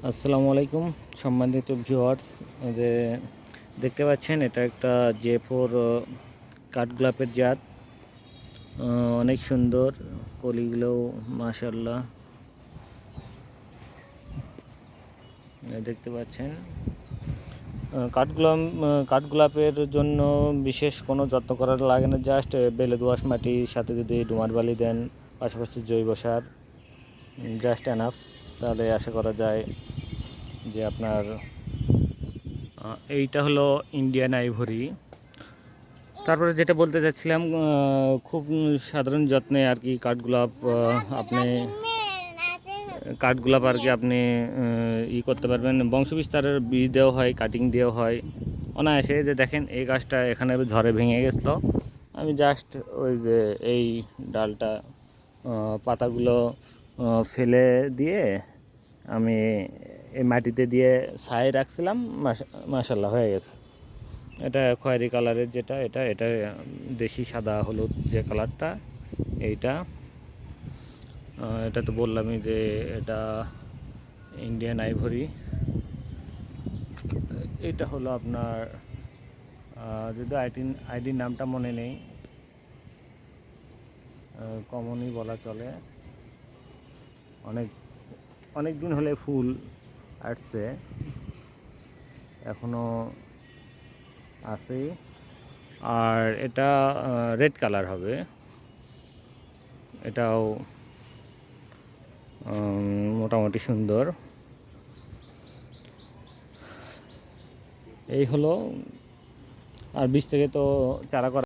আসসালামু আলাইকুম সম্মানিত ভিউয়ার্স। যে দেখতে পাচ্ছেন এটা একটা জে4 কাঠগোলাপের জাত। অনেক সুন্দর, কলিগুলো মাশাআল্লাহ দেখতে পাচ্ছেন। কাঠগোলাপের জন্য বিশেষ কোনো যত্ন করার লাগে না, জাস্ট বেলে দোআঁশ মাটির সাথে যদি ডুমার বালি দেন, পাশাপাশি জৈব সার জাস্ট এনাফ, তাহলে আশা করা যায় যে আপনার এইটা হলো ইন্ডিয়ান আইভরি। তারপরে যেটা বলতে চাচ্ছিলাম, খুব সাধারণ যত্নে আর কি কাঠগোলাপ আর কি আপনি করতে পারবেন। বংশ বিস্তারের বীজ দেওয়া হয়, কাটিং দেওয়া হয় অনায়াসে। যে দেখেন এই গাছটা এখানে ঝড়ে ভেঙে গেছিলো, আমি জাস্ট ওই যে এই ডালটা পাতাগুলো ফেলে দিয়ে আমি এই মাটিতে দিয়ে ছাই রাখছিলাম, মাশাআল্লাহ হয়ে গেছে। এটা খয়েরি কালারের যেটা, এটা এটা দেশি সাদা হলুদ যে কালারটা, এইটা এটা তো বললামই যে এটা ইন্ডিয়ান আইভরি। এটা হলো আপনার যদি আইডির নামটা মনে নেই, কমনই বলা চলে। অনেক অনেক দিন হলে ফুল আসছে, এখনও আছে। আর এটা রেড কালার হবে, এটাও মোটামুটি সুন্দর। এই হলো। আর বীজ থেকে তো চারা করা